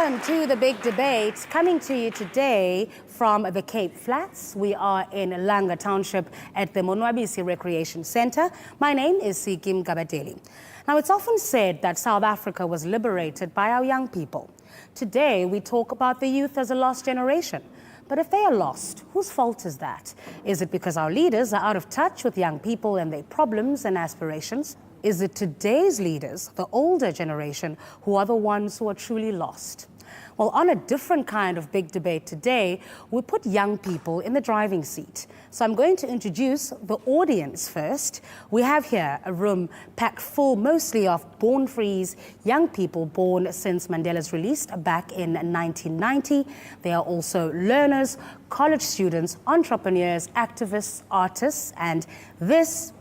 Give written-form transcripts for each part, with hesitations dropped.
Welcome to the big debate, coming to you today from the Cape Flats. We are in Langa Township at the Monwabisi Recreation Centre. My name is Sikim Gabadeli. Now, it's often said that South Africa was liberated by our young people. Today, we talk about the youth as a lost generation. But if they are lost, whose fault is that? Is it because our leaders are out of touch with young people and their problems and aspirations? Is it today's leaders, the older generation, who are the ones who are truly lost? Well, on a different kind of big debate today, we put young people in the driving seat. So I'm going to introduce the audience first. We have here a room packed full mostly of born-frees, young people born since Mandela's release back in 1990. They are also learners, college students, entrepreneurs, activists, artists, and this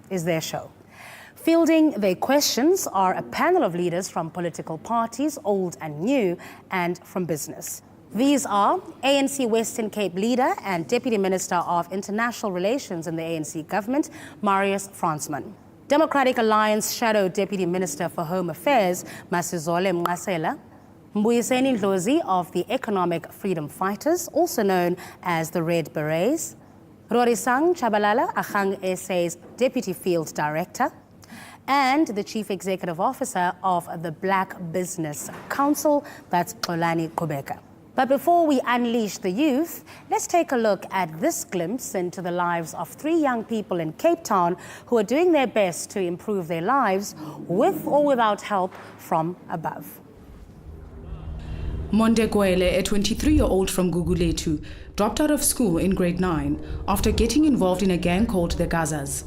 is their show. Fielding their questions are a panel of leaders from political parties, old and new, and from business. These are ANC Western Cape leader and Deputy Minister of International Relations in the ANC government, Marius Fransman. Democratic Alliance Shadow Deputy Minister for Home Affairs, Masizole Mnqasela. Mbuyiseni Ndlozi of the Economic Freedom Fighters, also known as the Red Berets. Rorisang Chabalala, Agang SA's Deputy Field Director. And the Chief Executive Officer of the Black Business Council, that's Xolani Qhubeka. But before we unleash the youth, let's take a look at this glimpse into the lives of three young people in Cape Town who are doing their best to improve their lives with or without help from above. Monde Gwele, a 23-year-old from Gugulethu, dropped out of school in grade 9 after getting involved in a gang called the Gazas.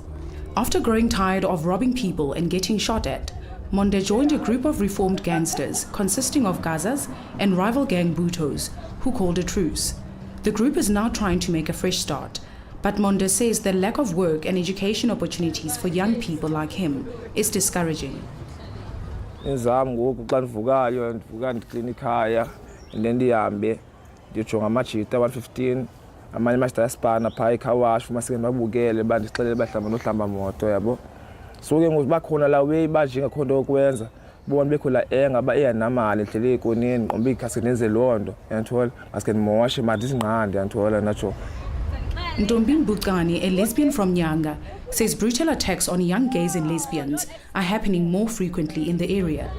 After growing tired of robbing people and getting shot at, Monde joined a group of reformed gangsters consisting of Gazas and rival gang Butos, who called a truce. The group is now trying to make a fresh start, but Monde says the lack of work and education opportunities for young people like him is discouraging. Amanye masitayasipana phaa ikhawashi uma sike babukele bandixelele bahlamba nohlamba moto yabo. So ke ngoku bakhona la way bajinga khona okwenza bona bekho la enga ba eyanamali endlela ekonini ngombe ikhasi nenze londo yanthola masike nimoshe manje izinqande yanthola nacho. Ntombini Bucani, a lesbian from Nyanga, says brutal attacks on young gays and lesbians are happening more frequently in the area.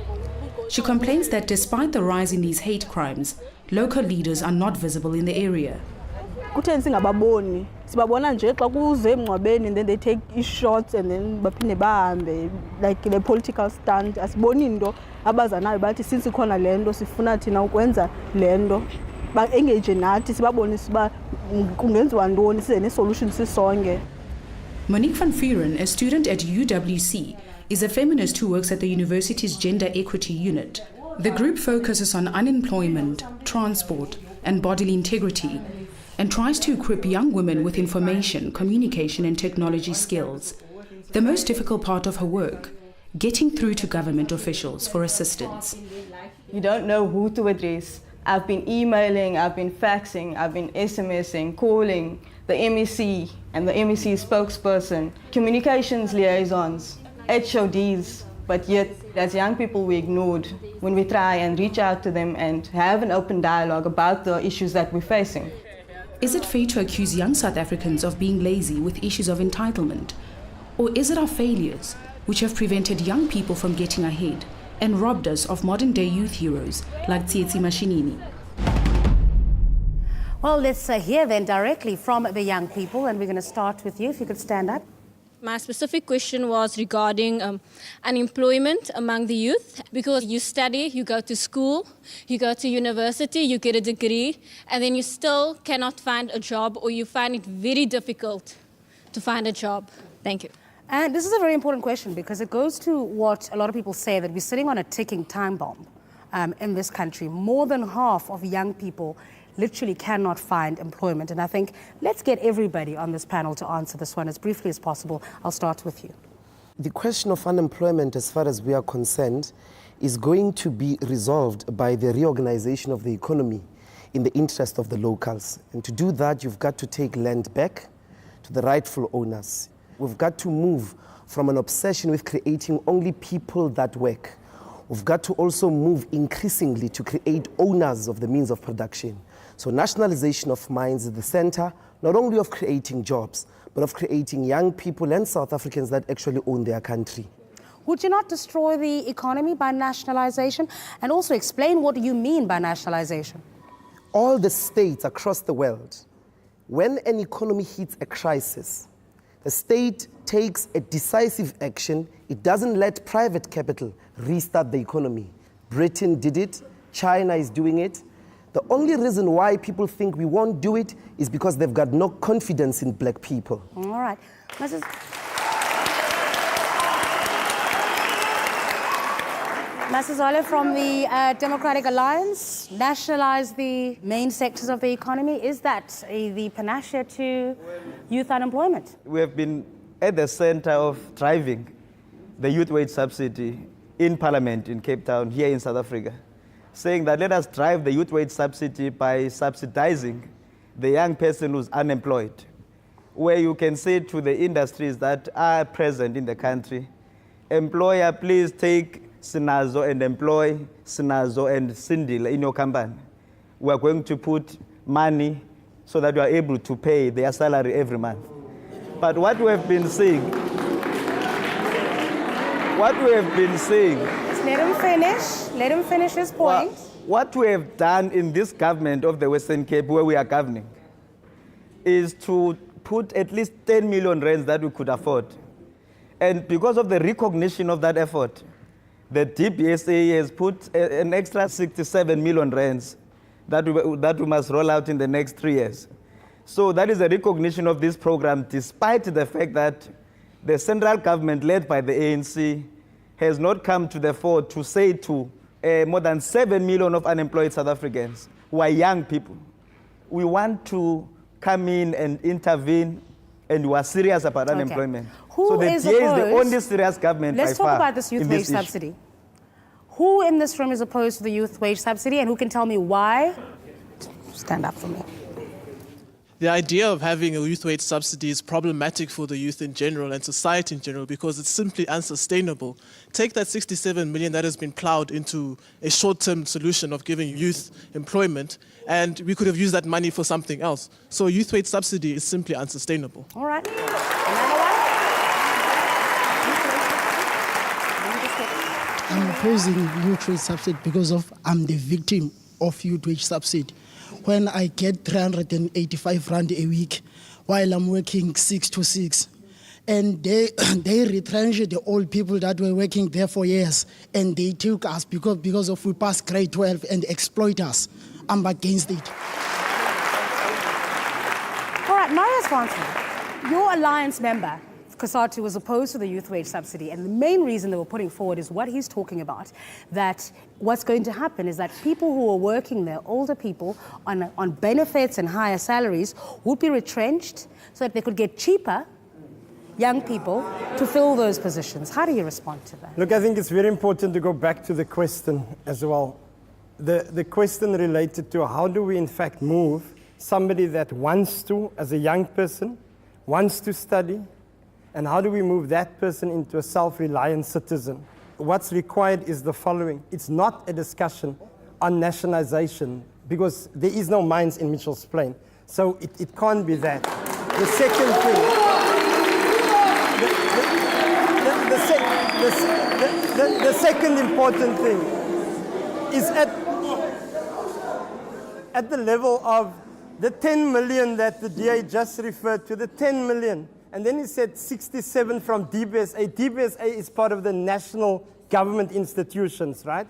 She complains that despite the rise in these hate crimes, local leaders are not visible in the area. Kutheni singababoni sibabona nje xa kuze emngcwabeni and then they take shots and then baphinde bahambe like the political stand asiboni into abazanayo bathi since ikhona lento sifuna thina ukwenza lento ba engage nathi sibabone siba kungenziwa ntoni size ne solution sisonke. Monique van Vuren, a student at UWC, is a feminist who works at the university's gender equity unit. The group focuses on unemployment, transport, and bodily integrity, and tries to equip young women with information, communication and technology skills. The most difficult part of her work, getting through to government officials for assistance. You don't know who to address. I've been emailing, I've been faxing, I've been SMSing, calling the MEC and the MEC spokesperson, communications liaisons, HODs, but yet as young people we ignored when we try and reach out to them and have an open dialogue about the issues that we're facing. Is it fair to accuse young South Africans of being lazy with issues of entitlement? Or is it our failures which have prevented young people from getting ahead and robbed us of modern-day youth heroes like Tsietsi Mashinini? Well, let's hear then directly from the young people, and we're going to start with you, if you could stand up. My specific question was regarding unemployment among the youth, because you study, you go to school, you go to university, you get a degree, and then you still cannot find a job, or you find it very difficult to find a job. Thank you. And this is a very important question because it goes to what a lot of people say, that we're sitting on a ticking time bomb in this country. More than half of young people literally cannot find employment. And I think let's get everybody on this panel to answer this one as briefly as possible. I'll start with you. The question of unemployment, as far as we are concerned, is going to be resolved by the reorganization of the economy in the interest of the locals. And to do that, you've got to take land back to the rightful owners. We've got to move from an obsession with creating only people that work, we've got to also move increasingly to create owners of the means of production. So nationalization of mines is the center, not only of creating jobs, but of creating young people and South Africans that actually own their country. Would you not destroy the economy by nationalization? And also explain what you mean by nationalization. All the states across the world, when an economy hits a crisis, the state takes a decisive action. It doesn't let private capital restart the economy. Britain did it. China is doing it. The only reason why people think we won't do it is because they've got no confidence in black people. All right. Masazole from the Democratic Alliance, nationalize the main sectors of the economy. Is that the panacea to youth unemployment? We have been at the center of driving the youth wage subsidy in Parliament in Cape Town, here in South Africa, saying that let us drive the youth wage subsidy by subsidizing the young person who's unemployed, where you can say to the industries that are present in the country, employer, please take Sinazo and employ Sinazo and Sindile in your company. We are going to put money so that you are able to pay their salary every month. But what we have been seeing, Just let him finish his point. What we have done in this government of the Western Cape, where we are governing, is to put at least 10 million rands that we could afford. And because of the recognition of that effort, the DBSA has put an extra 67 million rands that we must roll out in the next 3 years. So that is a recognition of this program, despite the fact that the central government, led by the ANC, has not come to the fore to say to more than 7 million of unemployed South Africans who are young people, we want to come in and intervene, and we are serious about unemployment. Who so is the DA is the opposed? only serious government Let's by talk far about this youth in wage this issue. subsidy. Who in this room is opposed to the youth wage subsidy, and who can tell me why? Stand up for me. The idea of having a youth wage subsidy is problematic for the youth in general and society in general because it's simply unsustainable. Take that 67 million that has been plowed into a short-term solution of giving youth employment, and we could have used that money for something else. So a youth wage subsidy is simply unsustainable. All right. Another one? I'm opposing youth wage subsidy because I'm the victim of youth wage subsidy. When I get 385 rand a week while I'm working 6 to 6, and they retrench the old people that were working there for years, and they took us because of we passed grade 12 and exploit us. I'm against it. All right, Marius Swanson, your alliance member, Kasatu, was opposed to the youth wage subsidy, and the main reason they were putting forward is what he's talking about, that what's going to happen is that people who are working there, older people on benefits and higher salaries, would be retrenched so that they could get cheaper young people to fill those positions. How do you respond to that? Look, I think it's very important to go back to the question as well. The question related to how do we in fact move somebody that wants to, as a young person, wants to study, and how do we move that person into a self-reliant citizen? What's required is the following. It's not a discussion on nationalization because there is no mines in Mitchell's Plain. So it can't be that. The second thing, the second important thing is at the level of the 10 million that the DA just referred to, the 10 million. And then he said 67 from DBSA. DBSA is part of the national government institutions, right?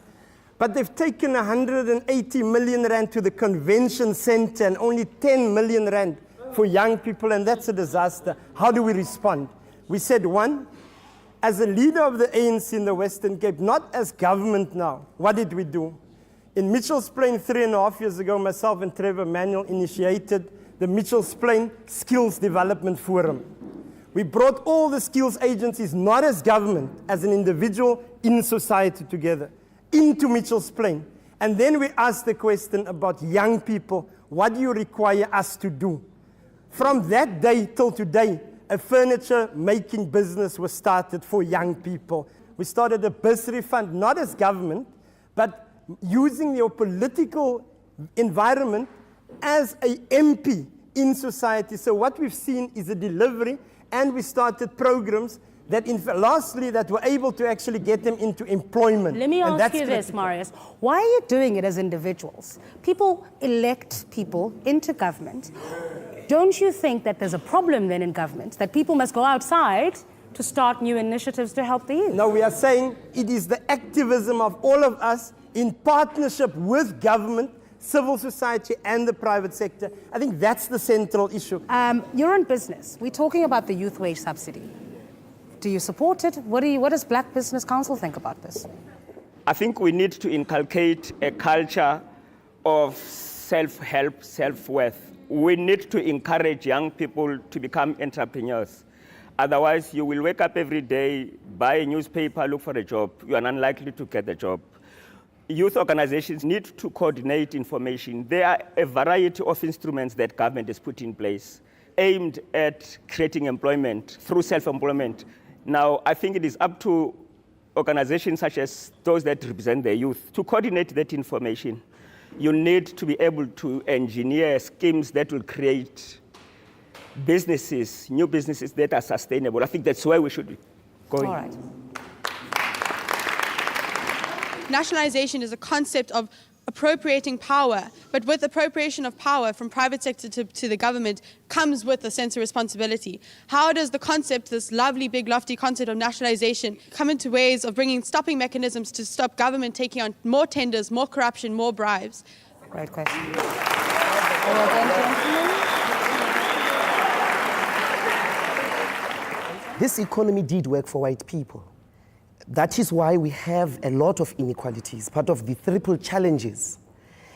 But they've taken 180 million rand to the convention center and only 10 million rand for young people, and that's a disaster. How do we respond? We said, one, as a leader of the ANC in the Western Cape, not as government now, what did we do? In Mitchell's Plain 3.5 years ago, myself and Trevor Manuel initiated the Mitchell's Plain Skills Development Forum. We brought all the skills agencies, not as government, as an individual in society together, into Mitchell's Plain. And then we asked the question about young people, what do you require us to do? From that day till today, a furniture making business was started for young people. We started a bursary fund, not as government, but using your political environment as a MP in society. So what we've seen is a delivery, and we started programs that, lastly, that were able to actually get them into employment. Let me And ask that's you this, critical. Marius. Why are you doing it as individuals? People elect people into government. Don't you think that there's a problem then in government, that people must go outside to start new initiatives to help the youth? No, we are saying it is the activism of all of us in partnership with government, civil society, and the private sector. I think that's the central issue. You're in business. We're talking about the youth wage subsidy. Do you support it? What does Black Business Council think about this? I think we need to inculcate a culture of self-help, self-worth. We need to encourage young people to become entrepreneurs. Otherwise, you will wake up every day, buy a newspaper, look for a job. You are unlikely to get the job. Youth organizations need to coordinate information. There are a variety of instruments that government has put in place aimed at creating employment through self-employment. Now, I think it is up to organizations such as those that represent the youth to coordinate that information. You need to be able to engineer schemes that will create businesses, new businesses that are sustainable. I think that's where we should be going. All right. Nationalization is a concept of appropriating power, but with appropriation of power from private sector to the government comes with a sense of responsibility. How does the concept, this lovely, big, lofty concept of nationalization, come into ways of stopping mechanisms to stop government taking on more tenders, more corruption, more bribes? Great question. Well done, gentlemen. This economy did work for white people. That is why we have a lot of inequalities. Part of the triple challenges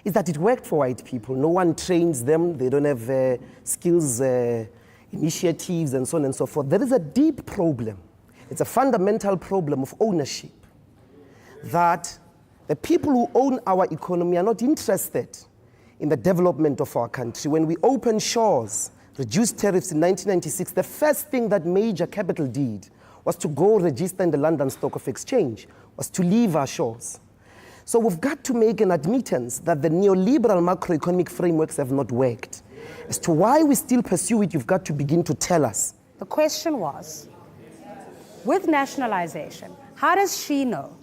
is that it worked for white people. No one trains them. They don't have skills, initiatives, and so on and so forth. There is a deep problem. It's a fundamental problem of ownership, that the people who own our economy are not interested in the development of our country. When we opened shores, reduced tariffs in 1996, the first thing that major capital did was to go register in the London Stock of Exchange, was to leave our shores. So we've got to make an admittance that the neoliberal macroeconomic frameworks have not worked. As to why we still pursue it, you've got to begin to tell us. The question was, with nationalization, how does she know?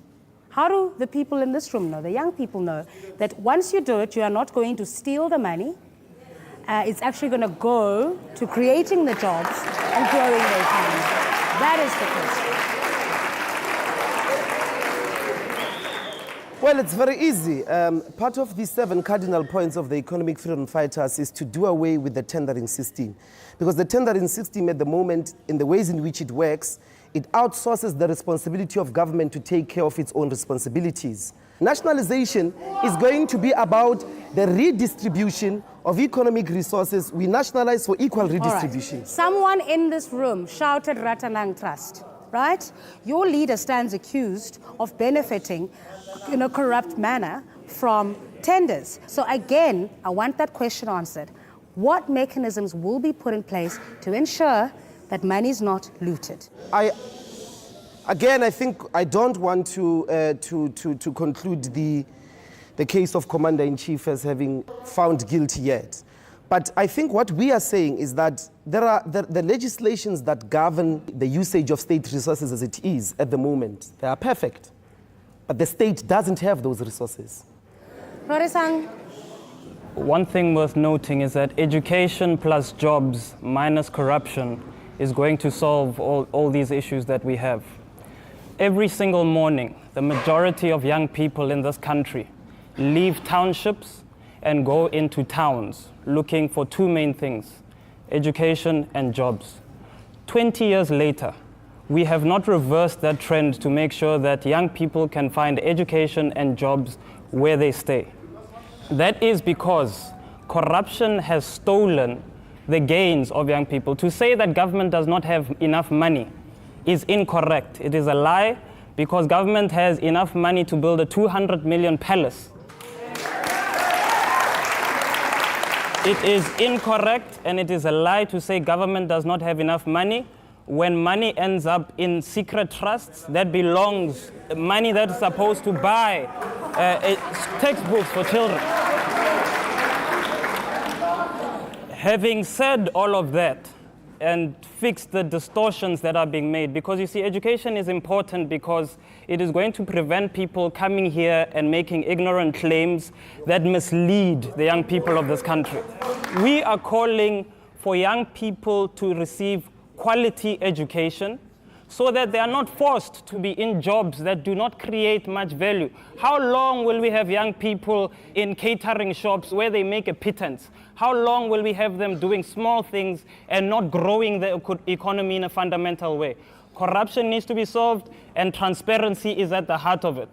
How do the people in this room know, the young people know, that once you do it, you are not going to steal the money, it's actually going to go to creating the jobs and growing the economy? That is the question. Well, it's very easy. Part of the 7 cardinal points of the economic freedom fighters is to do away with the tendering system. Because the tendering system at the moment, in the ways in which it works, it outsources the responsibility of government to take care of its own responsibilities. Nationalization is going to be about the redistribution of economic resources. We nationalize for equal redistribution. All right. Someone in this room shouted Ratanang Trust, right? Your leader stands accused of benefiting in a corrupt manner from tenders. So again, I want that question answered. What mechanisms will be put in place to ensure that money is not looted? Again, I think I don't want to conclude the case of Commander-in-Chief as having found guilty yet. But I think what we are saying is that there are the legislations that govern the usage of state resources as it is at the moment. They are perfect. But the state doesn't have those resources. Rorisang. One thing worth noting is that education plus jobs minus corruption is going to solve all these issues that we have. Every single morning, the majority of young people in this country leave townships and go into towns looking for 2 main things, education and jobs. 20 years later, we have not reversed that trend to make sure that young people can find education and jobs where they stay. That is because corruption has stolen the gains of young people. To say that government does not have enough money is incorrect. It is a lie, because government has enough money to build a 200 million palace. It is incorrect and it is a lie to say government does not have enough money when money ends up in secret trusts that belongs, money that's supposed to buy textbooks for children. Having said all of that, and fix the distortions that are being made, because you see, education is important because it is going to prevent people coming here and making ignorant claims that mislead the young people of this country. We are calling for young people to receive quality education so that they are not forced to be in jobs that do not create much value. How long will we have young people in catering shops where they make a pittance? How long will we have them doing small things and not growing the economy in a fundamental way? Corruption needs to be solved, and transparency is at the heart of it.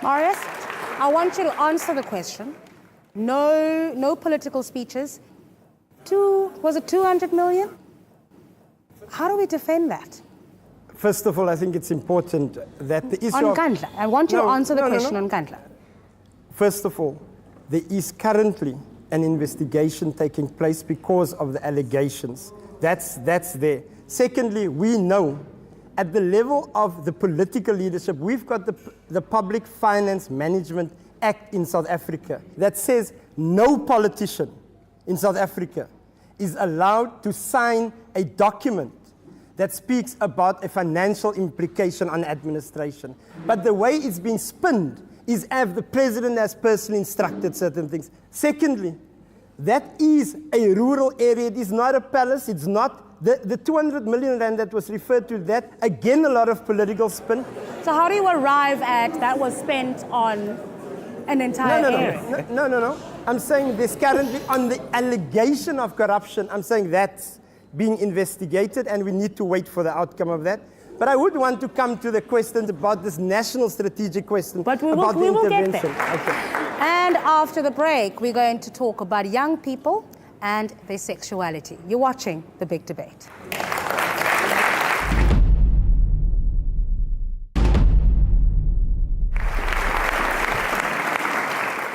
Marius, I want you to answer the question. No political speeches. Was it 200 million? How do we defend that? First of all, I think it's important that the issue on Nkandla. I want you to answer the question on Nkandla. First of all, there is currently an investigation taking place because of the allegations. That's there. Secondly, we know at the level of the political leadership, we've got the Public Finance Management Act in South Africa that says no politician in South Africa is allowed to sign a document that speaks about a financial implication on administration. But the way it's being spinned is as the president has personally instructed certain things. Secondly, that is a rural area. It is not a palace. It's not the 200 million rand that was referred to. That, again, a lot of political spin. So how do you arrive at that was spent on an entire area? No. I'm saying this currently on the allegation of corruption. I'm saying that's being investigated, and we need to wait for the outcome of that. But I would want to come to the questions about this national strategic question but we about will the get intervention. there. Okay. And after the break, we're going to talk about young people and their sexuality. You're watching The Big Debate.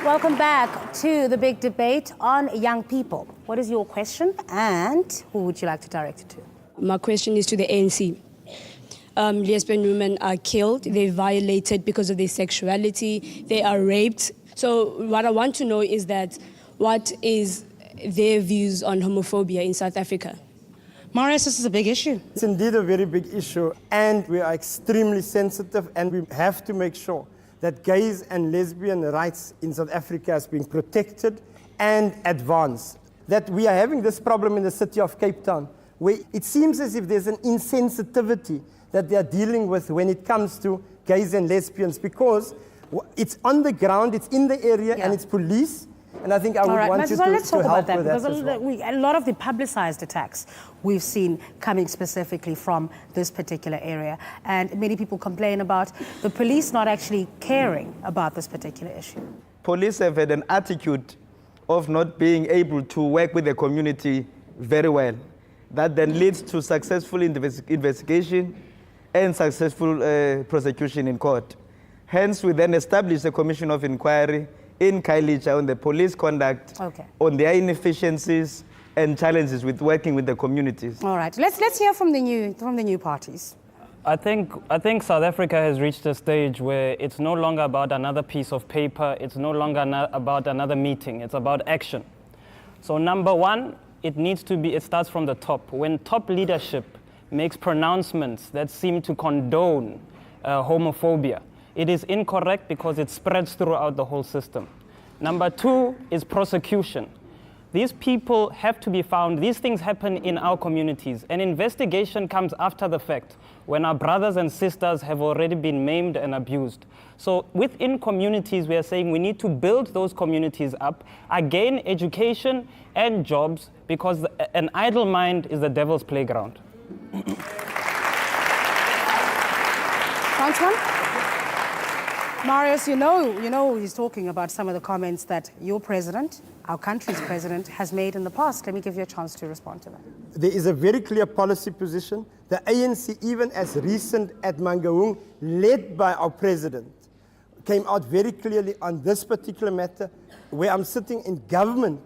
Welcome back to The Big Debate on young people. What is your question, and who would you like to direct it to? My question is to the ANC. Lesbian women are killed, they're violated because of their sexuality, they are raped. So what I want to know is that what is their views on homophobia in South Africa? Marius, this is a big issue. It's indeed a very big issue, and we are extremely sensitive, and we have to make sure that gays and lesbian rights in South Africa is being protected and advanced. That we are having this problem in the city of Cape Town, where it seems as if there's an insensitivity that they are dealing with when it comes to gays and lesbians, because it's on the ground, it's in the area, and it's police. And I think I would want you to help with that. Let's talk about that, because a lot of the publicized attacks we've seen coming specifically from this particular area. And many people complain about the police not actually caring about this particular issue. Police have had an attitude of not being able to work with the community very well. That then leads to successful investigation and successful prosecution in court. Hence, we then established a commission of inquiry in Khayelitsha on the police conduct, on their inefficiencies and challenges with working with the communities. All right, let's hear from the new parties. I think South Africa has reached a stage where it's no longer about another piece of paper, it's no longer about another meeting, it's about action. So number one, it starts from the top. When top leadership makes pronouncements that seem to condone homophobia, it is incorrect because it spreads throughout the whole system. Number two is prosecution. These people have to be found. These things happen in our communities. An investigation comes after the fact, when our brothers and sisters have already been maimed and abused. So within communities, we are saying we need to build those communities up, again, education and jobs, because an idle mind is the devil's playground. Councilman? Marius, you know he's talking about some of the comments that your president, our country's president, has made in the past. Let me give you a chance to respond to that. There is a very clear policy position. The ANC, even as recent at Mangaung, led by our president, came out very clearly on this particular matter, where I'm sitting in government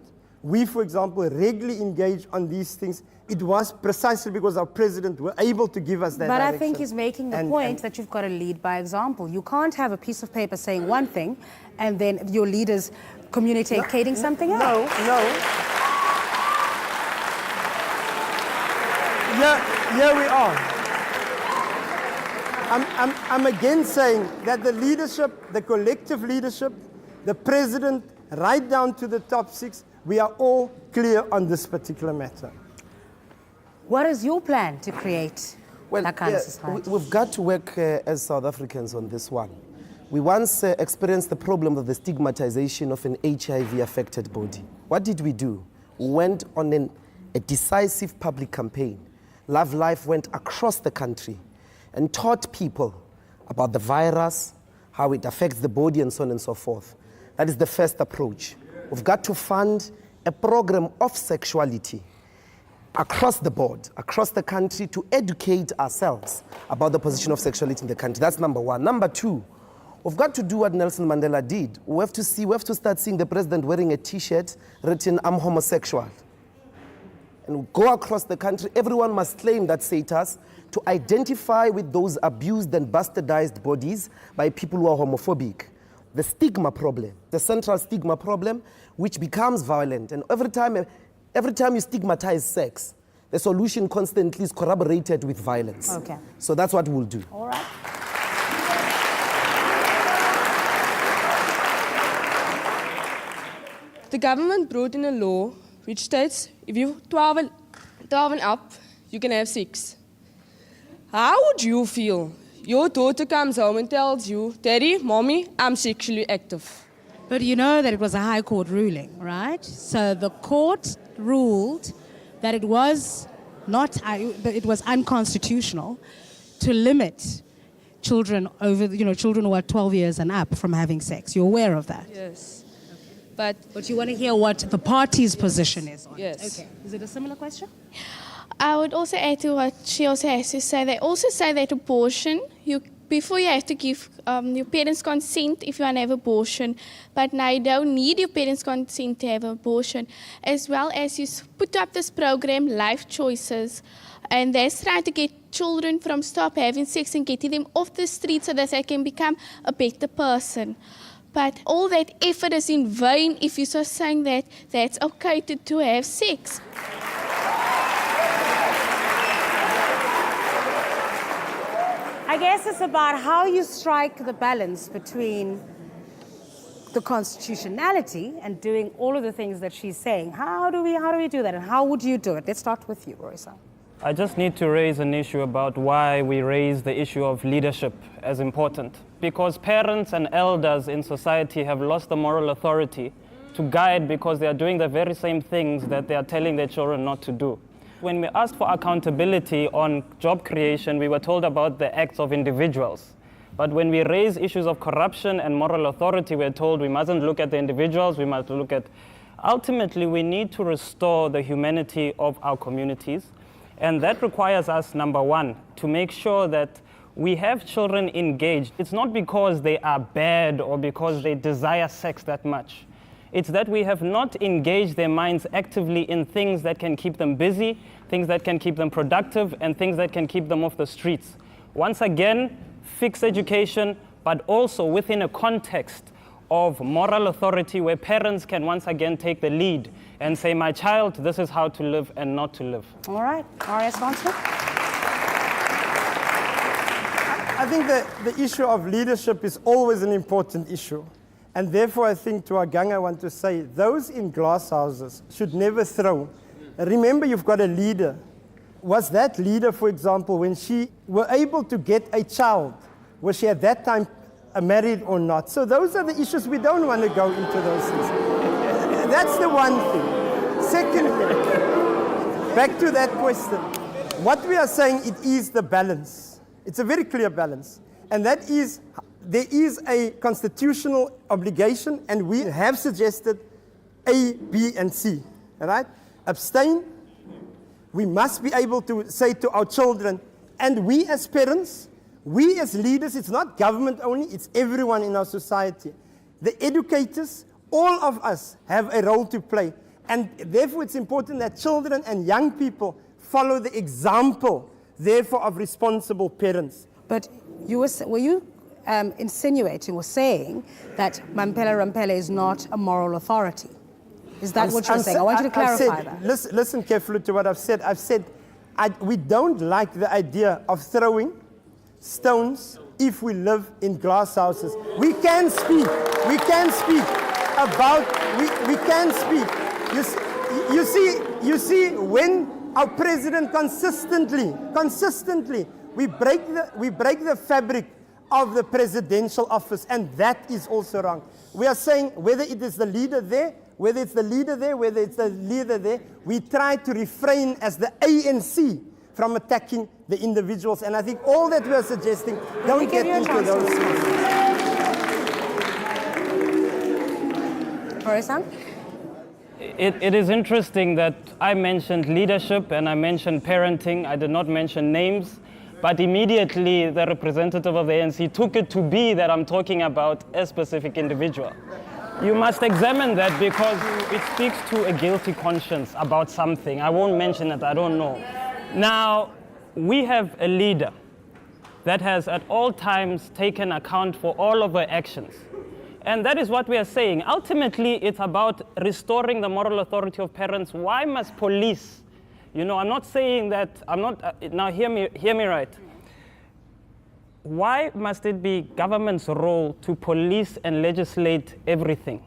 we, for example, regularly engage on these things, it was precisely because our president were able to give us that But direction. I think he's making the point that you've got to lead by example. You can't have a piece of paper saying one thing and then your leaders communicating something else. No. Here we are. I'm again saying that the leadership, the collective leadership, the president, right down to the top 6, we are all clear on this particular matter. What is your plan to create that kind of yeah, society? we've got to work as South Africans on this one. We once experienced the problem of the stigmatization of an HIV-affected body. What did we do? We went on a decisive public campaign. Love Life went across the country and taught people about the virus, how it affects the body, and so on and so forth. That is the first approach. We've got to fund a program of sexuality across the board, across the country, to educate ourselves about the position of sexuality in the country. That's number one. Number two, we've got to do what Nelson Mandela did. We have to start seeing the president wearing a T-shirt written, "I'm homosexual." And go across the country, everyone must claim that status to identify with those abused and bastardized bodies by people who are homophobic. The stigma problem, the central stigma problem, which becomes violent. And every time you stigmatize sex, the solution constantly is corroborated with violence. Okay. So that's what we'll do. All right. The government brought in a law which states if you're 12 and up, you can have sex. How would you feel? Your daughter comes home and tells you, "Daddy, Mommy, I'm sexually active." But you know that it was a High Court ruling, right? So the court ruled that it was unconstitutional to limit children children who are 12 years and up from having sex. You're aware of that? Yes. But you want to hear what the party's position is on Yes. it. Okay. Is it a similar question? I would also add to what she also has to say. They also say that abortion, before you have to give your parents' consent if you want to have abortion, but now you don't need your parents' consent to have abortion. As well as you put up this program, Life Choices, and they're trying to get children from stop having sex and getting them off the street so that they can become a better person. But all that effort is in vain if you're just saying that that's okay to have sex. I guess it's about how you strike the balance between the constitutionality and doing all of the things that she's saying. How do we do that, and how would you do it? Let's start with you, Roysa. I just need to raise an issue about why we raise the issue of leadership as important. Because parents and elders in society have lost the moral authority to guide because they are doing the very same things that they are telling their children not to do. When we asked for accountability on job creation, we were told about the acts of individuals. But when we raise issues of corruption and moral authority, we're told we mustn't look at the individuals, we must look at... Ultimately, we need to restore the humanity of our communities. And that requires us, number one, to make sure that we have children engaged. It's not because they are bad or because they desire sex that much. It's that we have not engaged their minds actively in things that can keep them busy, things that can keep them productive, and things that can keep them off the streets. Once again, fix education, but also within a context of moral authority where parents can once again take the lead and say, my child, this is how to live and not to live. All right, R.S. Gonsford. I think the issue of leadership is always an important issue. And therefore, I think to our gang, I want to say, those in glass houses should never throw. Remember, you've got a leader. Was that leader, for example, when she were able to get a child, was she at that time married or not? So those are the issues. We don't want to go into those things. That's the one thing. Secondly, back to that question. What we are saying, it is the balance. It's a very clear balance. And that is, there is a constitutional obligation, and we have suggested A, B, and C. All right? Abstain. We must be able to say to our children, and we as parents, we as leaders, it's not government only, it's everyone in our society. The educators, all of us have a role to play. And therefore, it's important that children and young people follow the example, therefore, of responsible parents. But were you insinuating or saying that Mamphela Ramphele is not a moral authority? Is that what you're saying? I want you to clarify that. Listen carefully to what I've said. I've said we don't like the idea of throwing stones if we live in glass houses. We can speak. We can speak about. We can speak. You see, when our president consistently, we break the fabric of the presidential office, and that is also wrong. We are saying whether it is the leader there, whether it's the leader there, whether it's the leader there, we try to refrain as the ANC from attacking the individuals. And I think all that we are suggesting, don't get into those things. It is interesting that I mentioned leadership and I mentioned parenting. I did not mention names, but immediately the representative of the ANC took it to be that I'm talking about a specific individual. You must examine that because it speaks to a guilty conscience about something. I won't mention it, I don't know. Now, we have a leader that has at all times taken account for all of her actions. And that is what we are saying. Ultimately, it's about restoring the moral authority of parents. Why must police? You know, I'm not saying that, now hear me right. Why must it be government's role to police and legislate everything?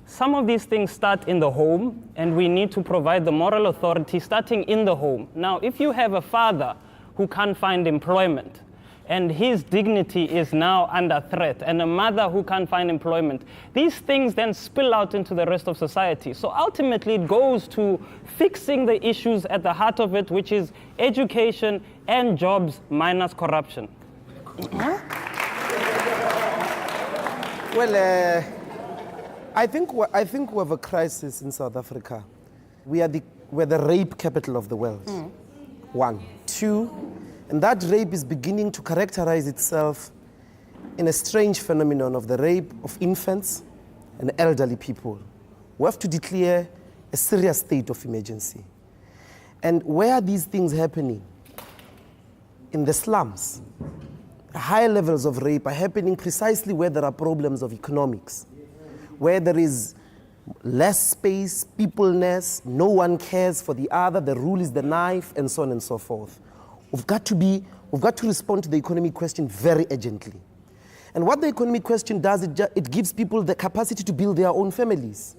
Some of these things start in the home, and we need to provide the moral authority starting in the home. Now, if you have a father who can't find employment, and his dignity is now under threat, and a mother who can't find employment, these things then spill out into the rest of society. So ultimately, it goes to fixing the issues at the heart of it, which is education and jobs minus corruption. Well, I think we have a crisis in South Africa. We're the rape capital of the world. 1. 2, and that rape is beginning to characterize itself in a strange phenomenon of the rape of infants and elderly people. We have to declare a serious state of emergency. And where are these things happening? In the slums. High levels of rape are happening precisely where there are problems of economics, where there is less space, peopleness, no one cares for the other, the rule is the knife, and so on and so forth. We've got to respond to the economic question very urgently. And what the economic question does, it gives people the capacity to build their own families,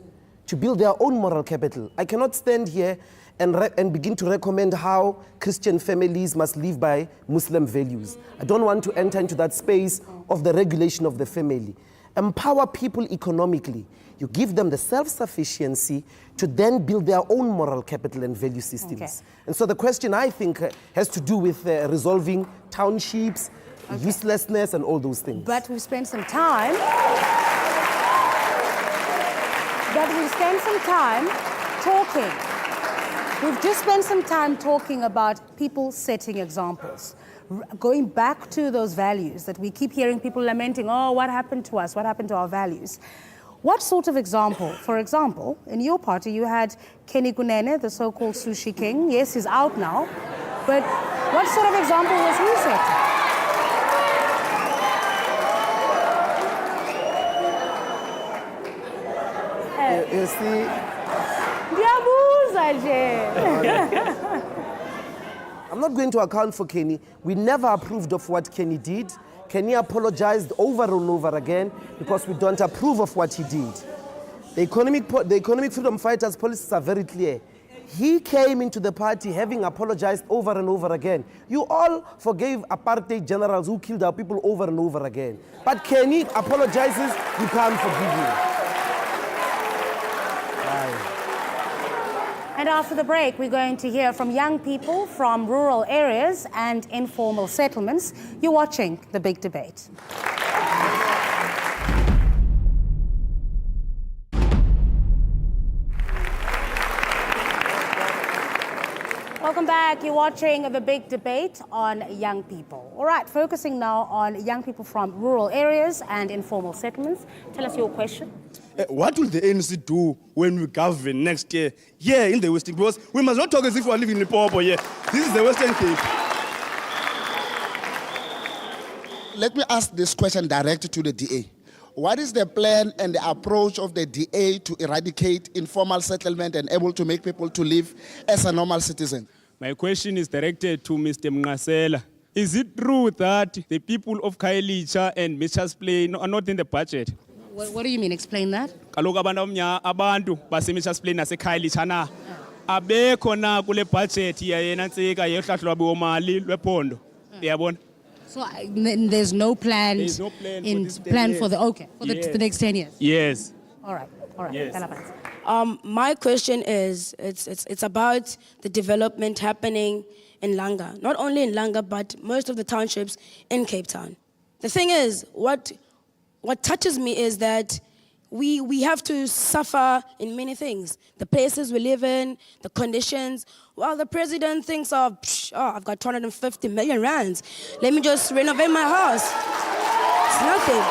to build their own moral capital. I cannot stand here and begin to recommend how Christian families must live by Muslim values. I don't want to enter into that space of the regulation of the family. Empower people economically. You give them the self-sufficiency to then build their own moral capital and value systems. Okay. And so the question, I think, has to do with resolving townships, uselessness, and all those things. But we spent some time. Talking. We've just spent some time talking about people setting examples. Going back to those values that we keep hearing people lamenting, oh, what happened to us? What happened to our values? What sort of example? For example, in your party, you had Kenny Kunene, the so-called sushi king. Yes, he's out now. But what sort of example was he setting? You see... I'm not going to account for Kenny. We never approved of what Kenny did. Kenny apologized over and over again because we don't approve of what he did. The economic freedom fighters' policies are very clear. He came into the party having apologized over and over again. You all forgave apartheid generals who killed our people over and over again. But Kenny apologizes, you can't forgive him. And after the break, we're going to hear from young people from rural areas and informal settlements. You're watching The Big Debate. Welcome back. You're watching The Big Debate on young people. All right, focusing now on young people from rural areas and informal settlements. Tell us your question. What will the ANC do when we govern next year here in the Western Cape? Because we must not talk as if we are living in Limpopo here. This is the Western Cape. Let me ask this question directly to the DA. What is the plan and the approach of the DA to eradicate informal settlement and able to make people to live as a normal citizen? My question is directed to Mr. Mngasela. Is it true that the people of Khayelitsha and Mitchells Plain are not in the budget? What do you mean? Explain that. Kaloku abantu base-Mitchells Plain nase-Khayelitsha na abekho na kule budget yayena Ntsika yohlahlolwabiwomali lwephondo. Uyabona? So there's no plan. There's no plan for the next 10 years. Yes. All right. Yes. My question is, it's about the development happening in Langa. Not only in Langa, but most of the townships in Cape Town. The thing is, what touches me is that we have to suffer in many things. The places we live in, the conditions. While the president thinks of, I've got 250 million rands. Let me just renovate my house. It's nothing.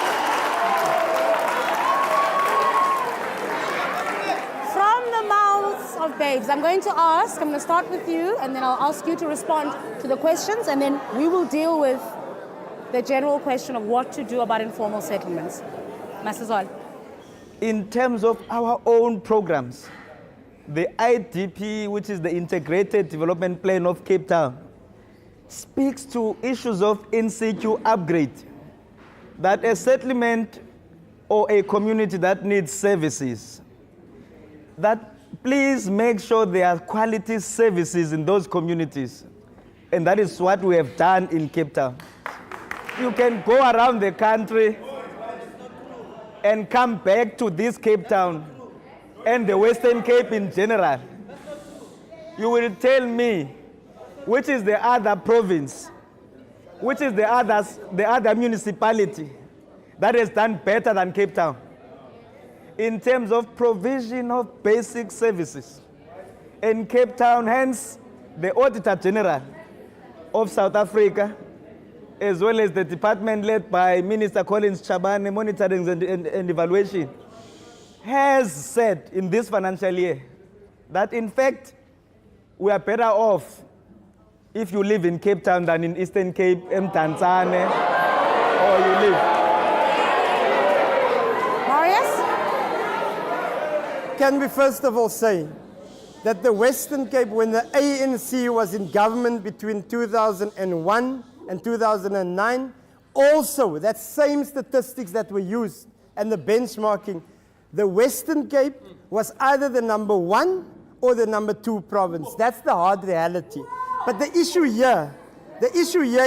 From the mouths of babes, I'm going to start with you, and then I'll ask you to respond to the questions, and then we will deal with the general question of what to do about informal settlements. Masazol. In terms of our own programs, the IDP, which is the Integrated Development Plan of Cape Town, speaks to issues of in-situ upgrade, that a settlement or a community that needs services, that please make sure there are quality services in those communities. And that is what we have done in Cape Town. You can go around the country and come back to this Cape Town and the Western Cape in general. You will tell me which is the other province, which is the other municipality that has done better than Cape Town in terms of provision of basic services. In Cape Town, hence, the Auditor General of South Africa, as well as the department led by Minister Collins Chabane, Monitoring and Evaluation, has said in this financial year that in fact we are better off if you live in Cape Town than in Eastern Cape, Mdantsane, or you live. Marius? Can we first of all say that the Western Cape, when the ANC was in government between 2001 and 2009, also that same statistics that were used and the benchmarking, the Western Cape was either the number 1 or the number 2 province. That's the hard reality. But the issue here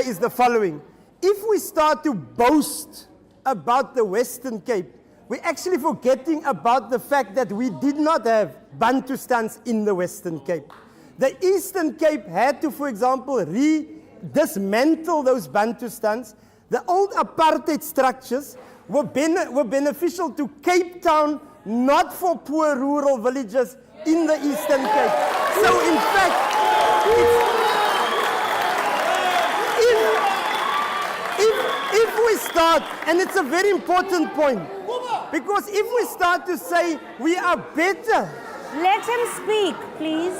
is the following. If we start to boast about the Western Cape, we're actually forgetting about the fact that we did not have Bantustans in the Western Cape. The Eastern Cape had to, for example, dismantle those Bantustans. The old apartheid structures were beneficial to Cape Town, not for poor rural villages in the Eastern Cape. So in fact, if we start, and it's a very important point, because if we start to say we are better. Let him speak, please.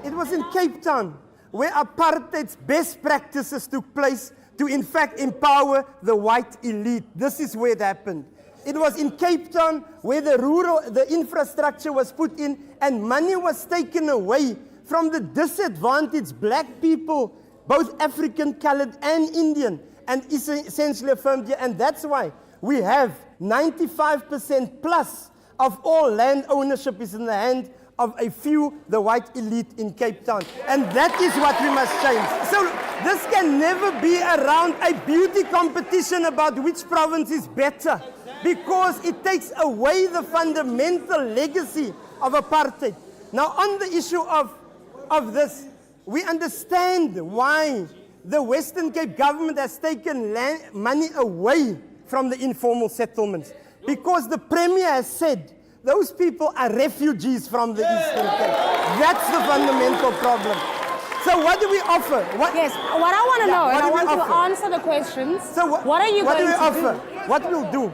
It was in Cape Town where apartheid's best practices took place to in fact empower the white elite. This is where it happened. It was in Cape Town where the infrastructure was put in and money was taken away from the disadvantaged black people, both African, colored and Indian, and essentially affirmed here. And that's why we have 95% plus of all land ownership is in the hand of a few, the white elite in Cape Town. And that is what we must change. So this can never be around a beauty competition about which province is better, because it takes away the fundamental legacy of apartheid. Now, on the issue of this, we understand why the Western Cape government has taken money away from the informal settlements, because the Premier has said those people are refugees from the Eastern Cape. That's the fundamental problem. So what do we offer? What I want to know, and I want to answer the questions. So what are you going to do? What we'll do,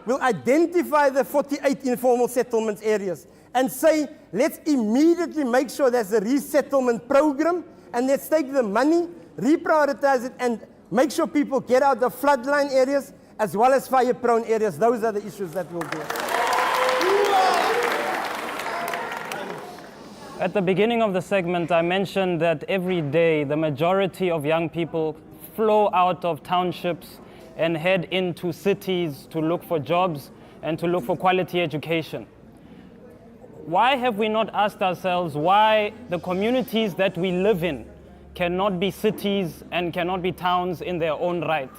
will identify the 48 informal settlements areas and say, let's immediately make sure there's a resettlement program, and let's take the money, reprioritize it, and make sure people get out of floodline areas as well as fire-prone areas. Those are the issues that we'll do. At the beginning of the segment, I mentioned that every day the majority of young people flow out of townships and head into cities to look for jobs and to look for quality education. Why have we not asked ourselves why the communities that we live in cannot be cities and cannot be towns in their own right?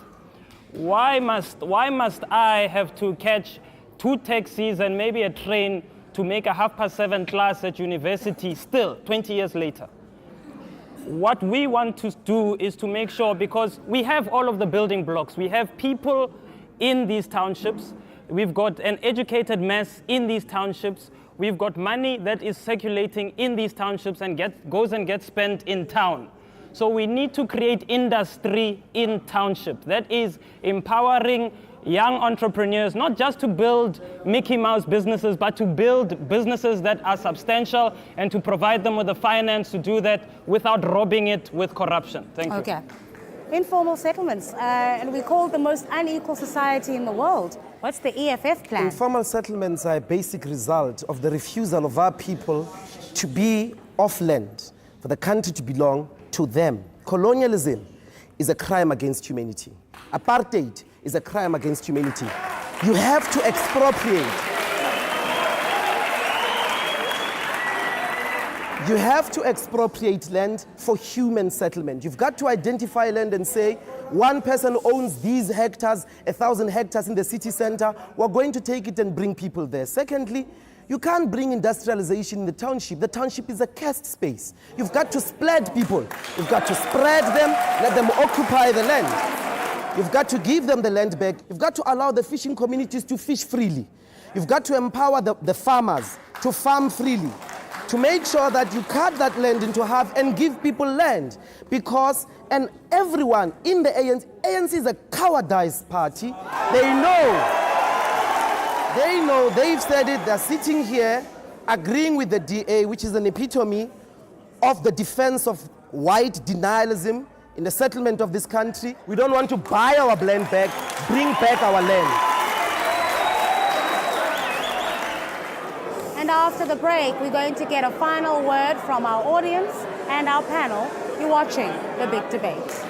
Why must I have to catch 2 taxis and maybe a train to make a 7:30 class at university still, 20 years later? What we want to do is to make sure, because we have all of the building blocks, we have people in these townships, we've got an educated mass in these townships, we've got money that is circulating in these townships and goes and gets spent in town. So we need to create industry in townships that is empowering young entrepreneurs, not just to build Mickey Mouse businesses, but to build businesses that are substantial and to provide them with the finance to do that without robbing it with corruption. Thank you. Okay. Informal settlements, and we call it the most unequal society in the world. What's the EFF plan? Informal settlements are a basic result of the refusal of our people to be off land, for the country to belong to them. Colonialism is a crime against humanity. Apartheid is a crime against humanity. You have to expropriate. You have to expropriate land for human settlement. You've got to identify land and say, one person owns these hectares, 1,000 hectares in the city center. We're going to take it and bring people there. Secondly, you can't bring industrialization in the township. The township is a caste space. You've got to spread people. You've got to spread them, let them occupy the land. You've got to give them the land back. You've got to allow the fishing communities to fish freely. You've got to empower the farmers to farm freely, to make sure that you cut that land into half and give people land. Because, and everyone in the ANC is a cowardized party. They know, they've said it, they're sitting here agreeing with the DA, which is an epitome of the defense of white denialism in the settlement of this country. We don't want to buy our land back, bring back our land. And after the break, we're going to get a final word from our audience and our panel. You're watching The Big Debate.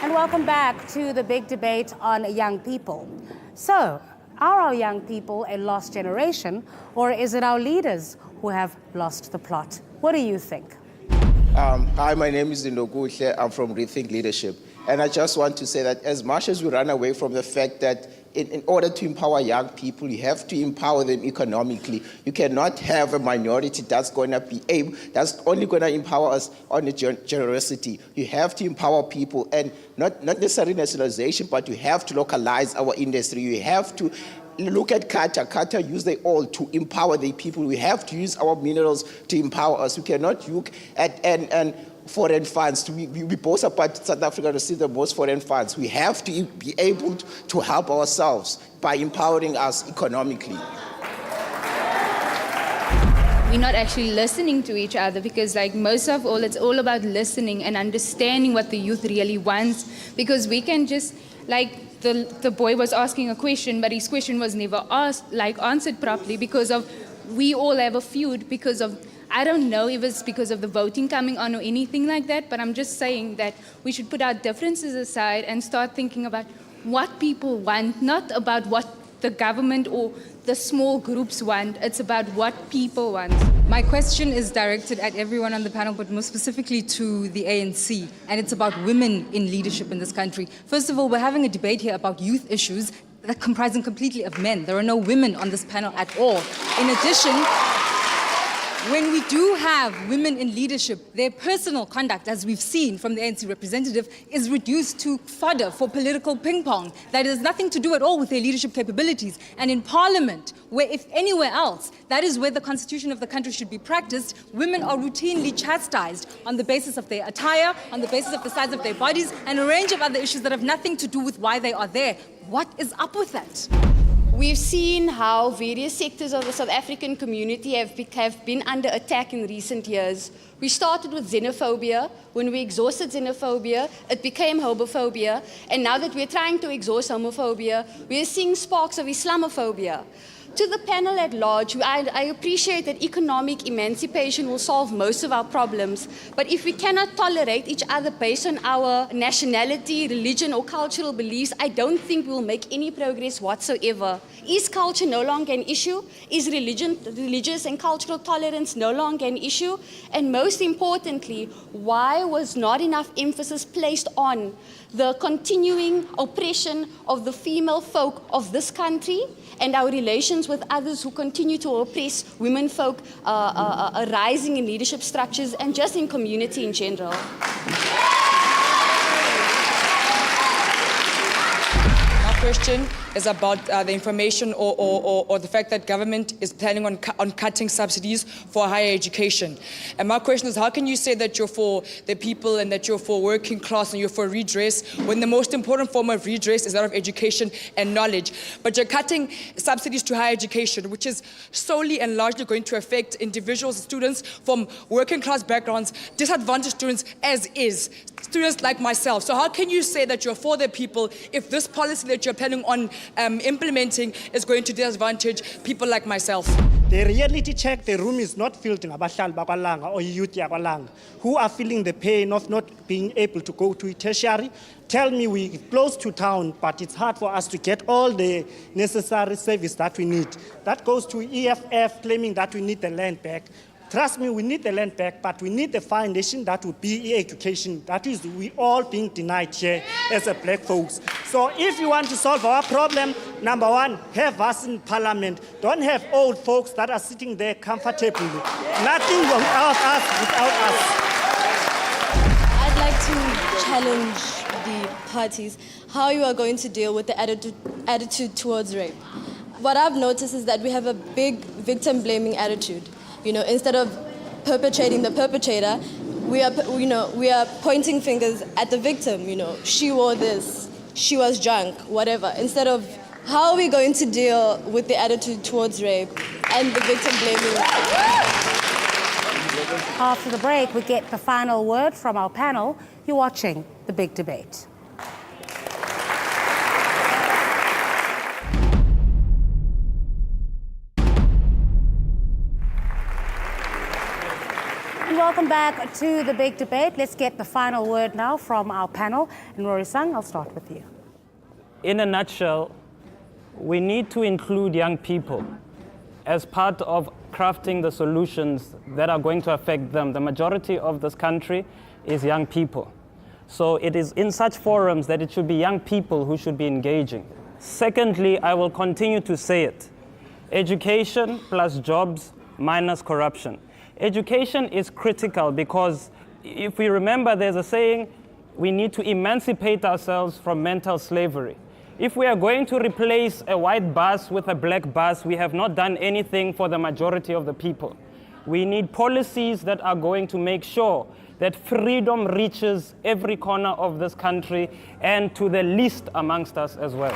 And welcome back to The Big Debate on young people. So, are our young people a lost generation, or is it our leaders who have lost the plot? What do you think? Hi, my name is Ndokuhle. I'm from Rethink Leadership. And I just want to say that as much as we run away from the fact that in order to empower young people, you have to empower them economically. You cannot have a minority that's going to be able, that's only going to empower us on the generosity. You have to empower people, and not necessarily nationalization, but you have to localize our industry. You have to look at Qatar. Qatar use their oil to empower their people. We have to use our minerals to empower us. We cannot look at and foreign funds. We both about South Africa to see the most foreign funds. We have to be able to help ourselves by empowering us economically. We're not actually listening to each other, because like most of all, it's all about listening and understanding what the youth really wants, because we can just, like the boy was asking a question, but his question was never answered properly because of, we all have a feud because of, I don't know if it's because of the voting coming on or anything like that, but I'm just saying that we should put our differences aside and start thinking about what people want, not about what the government or the small groups want. It's about what people want. My question is directed at everyone on the panel, but more specifically to the ANC, and it's about women in leadership in this country. First of all, we're having a debate here about youth issues that comprising completely of men. There are no women on this panel at all. In addition, when we do have women in leadership, their personal conduct, as we've seen from the ANC representative, is reduced to fodder for political ping pong. That has nothing to do at all with their leadership capabilities. And in Parliament, where if anywhere else, that is where the constitution of the country should be practiced, women are routinely chastised on the basis of their attire, on the basis of the size of their bodies, and a range of other issues that have nothing to do with why they are there. What is up with that? We've seen how various sectors of the South African community have been under attack in recent years. We started with xenophobia. When we exhausted xenophobia, it became homophobia. And now that we're trying to exhaust homophobia, we're seeing sparks of Islamophobia. To the panel at large, I appreciate that economic emancipation will solve most of our problems, but if we cannot tolerate each other based on our nationality, religion, or cultural beliefs, I don't think we'll make any progress whatsoever. Is culture no longer an issue? Is religious and cultural tolerance no longer an issue? And most importantly, why was not enough emphasis placed on the continuing oppression of the female folk of this country and our relations with others who continue to oppress women folk rising in leadership structures and just in community in general? My question is about the information or the fact that government is planning on cutting subsidies for higher education. And my question is, how can you say that you're for the people and that you're for working class and you're for redress when the most important form of redress is that of education and knowledge? But you're cutting subsidies to higher education, which is solely and largely going to affect individuals, students from working class backgrounds, disadvantaged students as is, students like myself. So how can you say that you're for the people if this policy that you're planning on implementing is going to disadvantage people like myself? The reality check, the room is not filled in abahlali bakwalanga or youth yakwalanga who are feeling the pain of not being able to go to a tertiary. Tell me we're close to town, but it's hard for us to get all the necessary service that we need. That goes to EFF claiming that we need the land back. Trust me, we need the land back, but we need the foundation that would be education. That is, we all being denied here as a black folks. So if you want to solve our problem, number one, have us in parliament. Don't have old folks that are sitting there comfortably. Nothing without us, without us. I'd like to challenge the parties how you are going to deal with the attitude towards rape. What I've noticed is that we have a big victim-blaming attitude. You know, instead of perpetrating the perpetrator, we are pointing fingers at the victim. You know, she wore this, she was drunk, whatever. Instead of how are we going to deal with the attitude towards rape and the victim blaming? After the break, we get the final word from our panel. You're watching The Big Debate. Welcome back to The Big Debate. Let's get the final word now from our panel. And Rory Sang, I'll start with you. In a nutshell, we need to include young people as part of crafting the solutions that are going to affect them. The majority of this country is young people. So it is in such forums that it should be young people who should be engaging. Secondly, I will continue to say it. Education plus jobs minus corruption. Education is critical because if we remember, there's a saying, we need to emancipate ourselves from mental slavery. If we are going to replace a white bus with a black bus, we have not done anything for the majority of the people. We need policies that are going to make sure that freedom reaches every corner of this country and to the least amongst us as well.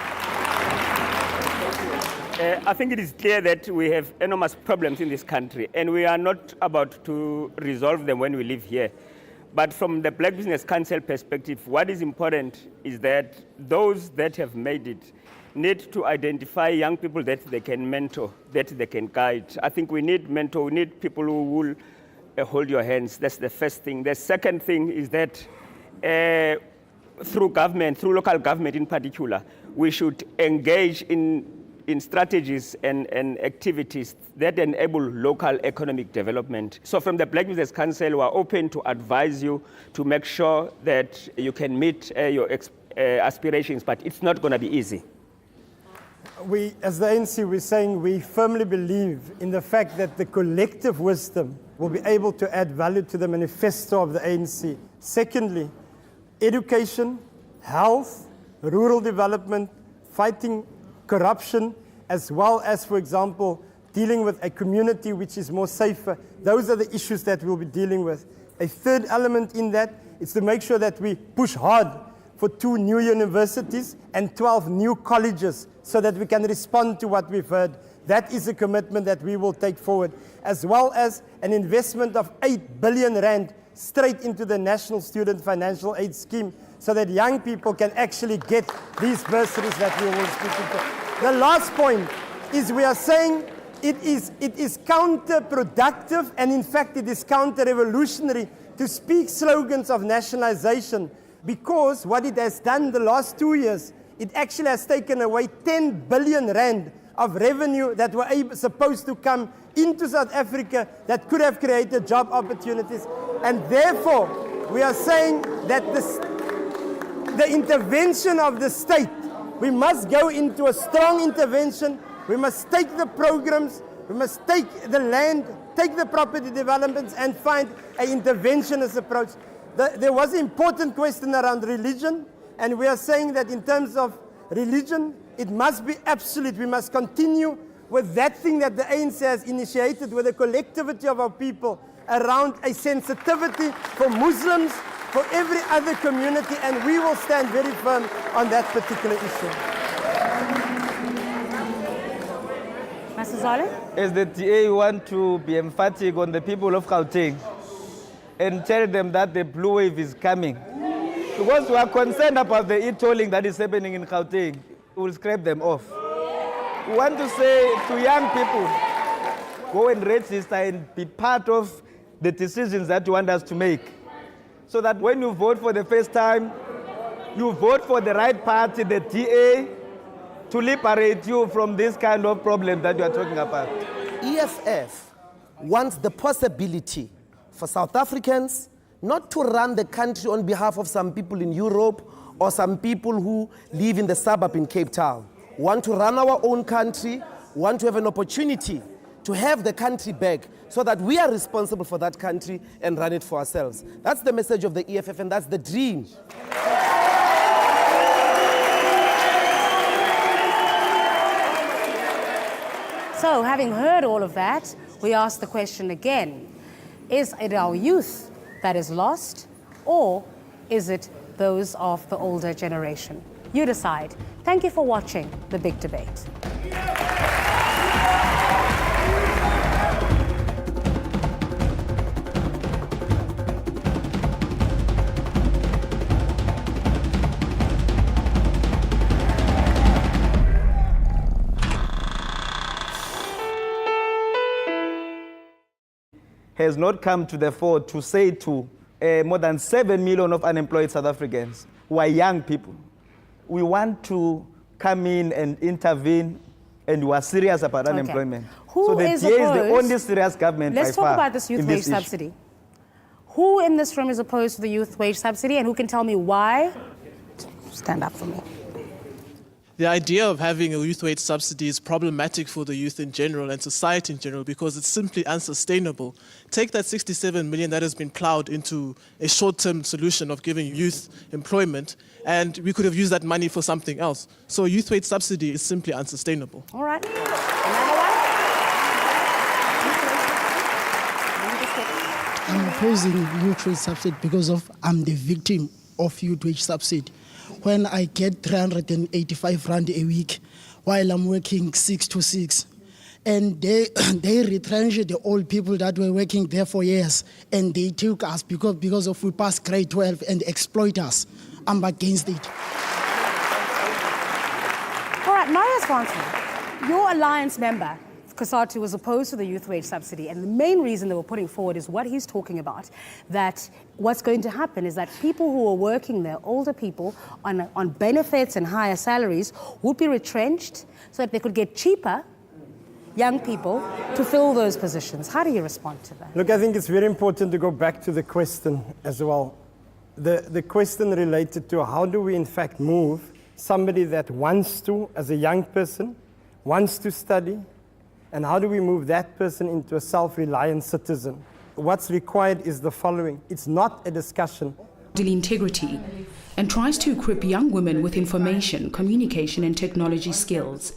I think it is clear that we have enormous problems in this country, and we are not about to resolve them when we live here. But from the Black Business Council perspective, what is important is that those that have made it need to identify young people that they can mentor, that they can guide. I think we need mentor, we need people who will hold your hands. That's the first thing. The second thing is that through government, through local government in particular, we should engage in strategies and activities that enable local economic development. So from the Black Business Council, we are open to advise you to make sure that you can meet your aspirations, but it's not going to be easy. we, as the ANC, we're saying we firmly believe in the fact that the collective wisdom will be able to add value to the manifesto of the ANC. Secondly, education, health, rural development, fighting corruption, as well as, for example, dealing with a community which is more safer. Those are the issues that we'll be dealing with. A third element in that is to make sure that we push hard for 2 new universities and 12 new colleges so that we can respond to what we've heard. That is a commitment that we will take forward, as well as an investment of 8 billion rand straight into the National Student Financial Aid Scheme so that young people can actually get these bursaries that we will speak about. The last point is we are saying it is counterproductive, and in fact it is counter-revolutionary to speak slogans of nationalization, because what it has done the last 2 years, it actually has taken away 10 billion rand of revenue that were supposed to come into South Africa that could have created job opportunities. And therefore, we are saying that the intervention of the state, we must go into a strong intervention. We must take the programs, we must take the land, take the property developments, and find an interventionist approach. There was an important question around religion, and we are saying that in terms of religion, it must be absolute. We must continue with that thing that the ANC has initiated with the collectivity of our people around a sensitivity for Muslims, for every other community, and we will stand very firm on that particular issue. Mr. Zale? As the DA, want to be emphatic on the people of Gauteng and tell them that the blue wave is coming. Because we are concerned about the e-tolling that is happening in Gauteng. We will scrape them off. We want to say to young people, go and register and be part of the decisions that you want us to make. So that when you vote for the first time, you vote for the right party, the DA, to liberate you from this kind of problem that you are talking about. EFF wants the possibility for South Africans not to run the country on behalf of some people in Europe or some people who live in the suburb in Cape Town. We want to run our own country, want to have an opportunity to have the country back so that we are responsible for that country and run it for ourselves. That's the message of the EFF, and that's the dream. So, having heard all of that, we ask the question again. Is it our youth that is lost, or is it those of the older generation? You decide. Thank you for watching The Big Debate. Has not come to the fore to say to more than 7 million of unemployed South Africans who are young people, we want to come in and intervene, and we are serious about unemployment. Who so the is DA is the opposed? only serious government Let's by talk far about this youth in wage issue. subsidy. Who in this room is opposed to the youth wage subsidy, and who can tell me why? Stand up for me. The idea of having a youth wage subsidy is problematic for the youth in general and society in general because it's simply unsustainable. Take that 67 million that has been plowed into a short-term solution of giving youth employment, and we could have used that money for something else. So a youth wage subsidy is simply unsustainable. All right. I'm opposing youth wage subsidy because I'm the victim of youth wage subsidy. When I get 385 rand a week while I'm working 6 to 6, and they retrench the old people that were working there for years, and they took us because of we passed grade 12 and exploit us. I'm against it. All right, Marius Swanson, your alliance member, Kasatu, was opposed to the youth wage subsidy, and the main reason they were putting forward is what he's talking about, that what's going to happen is that people who are working there, older people on benefits and higher salaries, would be retrenched so that they could get cheaper young people to fill those positions. How do you respond to that? Look, I think it's very important to go back to the question as well. The question related to how do we in fact move somebody that wants to, as a young person, wants to study, and how do we move that person into a self-reliant citizen? What's required is the following. It's not a discussion. Integrity and tries to equip young women with information, communication and technology skills.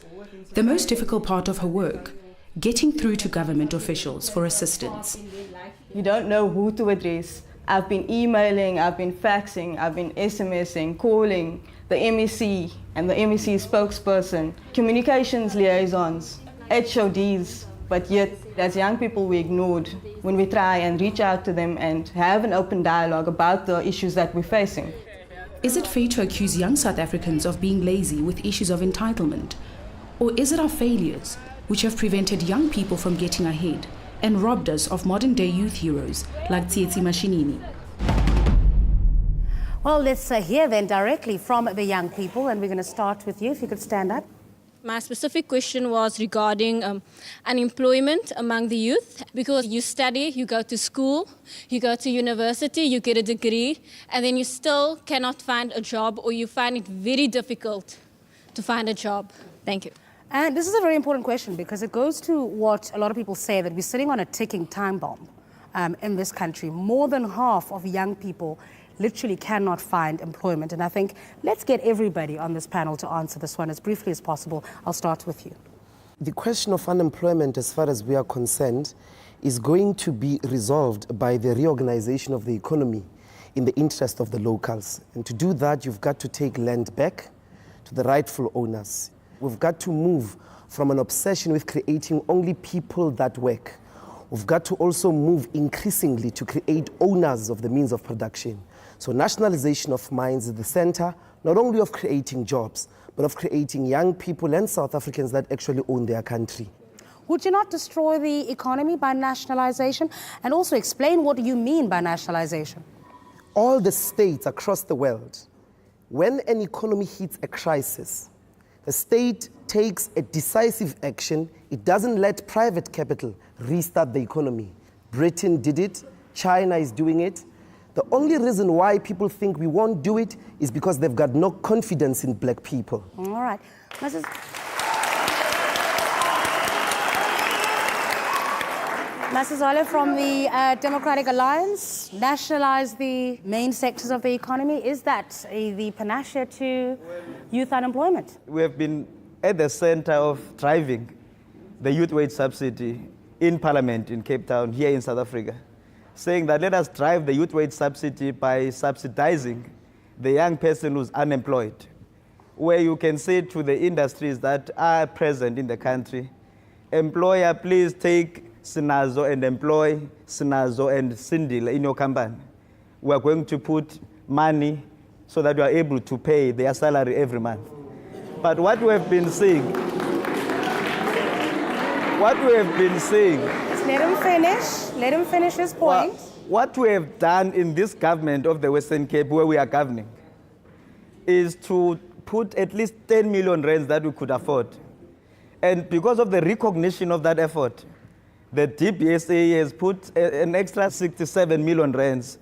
The most difficult part of her work, getting through to government officials for assistance. You don't know who to address. I've been emailing, I've been faxing, I've been SMSing, calling the MEC and the MEC spokesperson, communications liaisons, HODs, but yet as young people we ignored when we try and reach out to them and have an open dialogue about the issues that we're facing. Is it fair to accuse young South Africans of being lazy with issues of entitlement? Or is it our failures which have prevented young people from getting ahead and robbed us of modern-day youth heroes like Tsietsi Mashinini? Well, let's hear then directly from the young people, and we're going to start with you, if you could stand up. My specific question was regarding unemployment among the youth, because you study, you go to school, you go to university, you get a degree, and then you still cannot find a job, or you find it very difficult to find a job. Thank you. And this is a very important question because it goes to what a lot of people say, that we're sitting on a ticking time bomb in this country. More than half of young people literally cannot find employment. And I think let's get everybody on this panel to answer this one as briefly as possible. I'll start with you. The question of unemployment, as far as we are concerned, is going to be resolved by the reorganization of the economy in the interest of the locals. And to do that, you've got to take land back to the rightful owners. We've got to move from an obsession with creating only people that work. We've got to also move increasingly to create owners of the means of production. So nationalization of mines is the center, not only of creating jobs, but of creating young people and South Africans that actually own their country. Would you not destroy the economy by nationalization? And also explain what you mean by nationalization. All the states across the world, when an economy hits a crisis, the state takes a decisive action. It doesn't let private capital restart the economy. Britain did it. China is doing it. The only reason why people think we won't do it is because they've got no confidence in black people. All right. Mrs. Masazole from the Democratic Alliance, nationalize the main sectors of the economy. Is that the panacea to youth unemployment? We have been at the center of driving the youth wage subsidy in Parliament in Cape Town, here in South Africa, saying that let us drive the youth wage subsidy by subsidizing the young person who's unemployed, where you can say to the industries that are present in the country, employer, please take Sinazo and employ Sinazo and Sindile in your company. We are going to put money so that you are able to pay their salary every month. But what we have been seeing, Let him finish his point. What we have done in this government of the Western Cape, where we are governing, is to put at least 10 million rands that we could afford. And because of the recognition of that effort, the DBSA has put an extra 67 million rands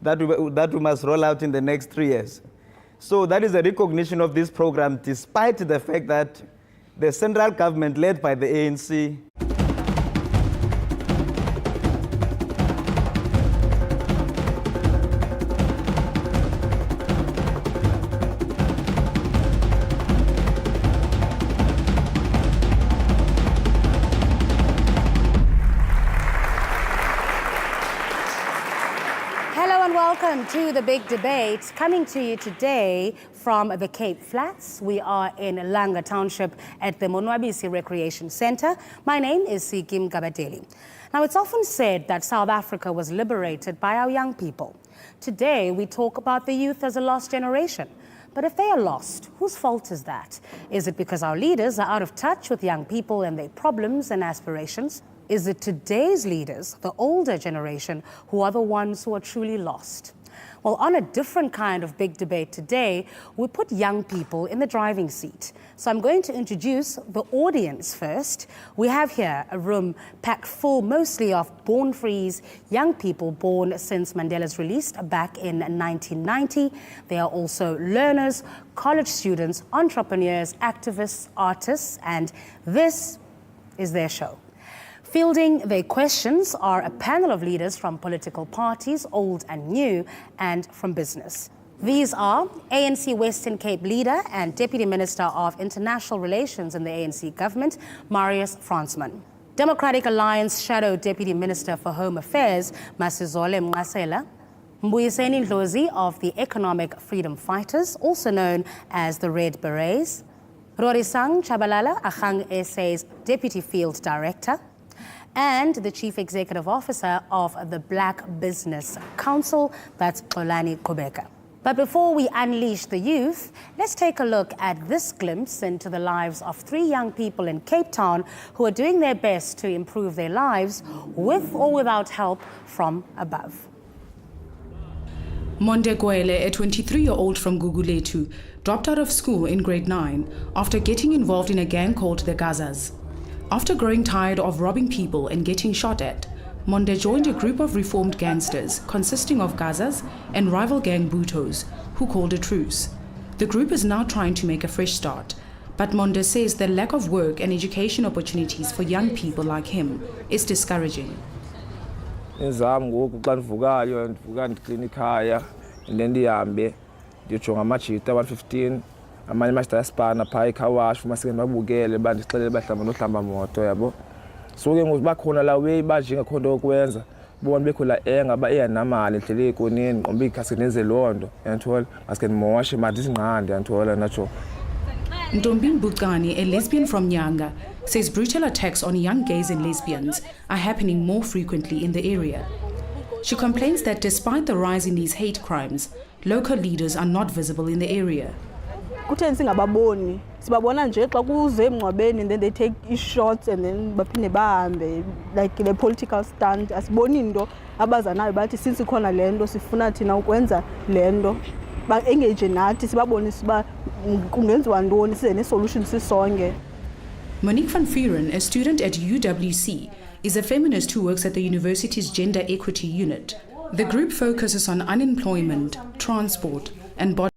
that we must roll out in the next 3 years. So that is a recognition of this program, despite the fact that the central government, led by the ANC, Welcome to the big debate. Coming to you today from the Cape Flats. We are in Langa Township at the Monwabisi Recreation Centre. My name is Sikim Gabadeli. Now, it's often said that South Africa was liberated by our young people. Today, we talk about the youth as a lost generation. But if they are lost, whose fault is that? Is it because our leaders are out of touch with young people and their problems and aspirations? Is it today's leaders, the older generation, who are the ones who are truly lost? Well, on a different kind of big debate today, we put young people in the driving seat. So I'm going to introduce the audience first. We have here a room packed full mostly of born-frees, young people born since Mandela's release back in 1990. They are also learners, college students, entrepreneurs, activists, artists, and this is their show. Fielding their questions are a panel of leaders from political parties, old and new, and from business. These are ANC Western Cape leader and Deputy Minister of International Relations in the ANC government, Marius Fransman. Democratic Alliance Shadow Deputy Minister for Home Affairs, Masizole Mnqasela. Mbuyiseni Ndlozi of the Economic Freedom Fighters, also known as the Red Berets. Rorisang Chabalala, Agang SA's Deputy Field Director. And the Chief Executive Officer of the Black Business Council, that's Xolani Qhubeka. But before we unleash the youth, let's take a look at this glimpse into the lives of 3 young people in Cape Town who are doing their best to improve their lives with or without help from above. Monde Gwele, a 23-year-old from Guguletu, dropped out of school in grade 9 after getting involved in a gang called the Gazas. After growing tired of robbing people and getting shot at, Monde joined a group of reformed gangsters consisting of Gazas and rival gang Butos, who called a truce. The group is now trying to make a fresh start, but Monde says the lack of work and education opportunities for young people like him is discouraging. Izam ngoku xa ndivukayo ndivuka ndiklina ikhaya and then ndihambe ndiyojonga amajita 115 amanye amasitayasipana phaa ikhawash umasike ndibabukele bandixelele bahlamba nohlamba moto yabo so ke ngoku bakhona la way banje ngakho nto yokwenza bona bekho la enga ba eyanamali endlela ekoneni ngombe ikhasi nenze loo nto yanthola masike ndimoshe manje isinqandi yanthola natsho. Ntombin Bucani, a lesbian from Nyanga, says brutal attacks on young gays and lesbians are happening more frequently in the area. She complains that despite the rise in these hate crimes, local leaders are not visible in the area. Kutheni singababoni sibabona nje xa kuze emngcwabeni and then they take shots and then baphinde bahambe like the political stand asiboni into abazanayo bathi since ikhona lento sifuna thina ukwenza lento ba engage nathi sibabonisa ba kungenziwa ntoni size ne solution sisonke. Monique van Vuren, a student at UWC, is a feminist who works at the university's Gender Equity Unit. The group focuses on unemployment, transport, and body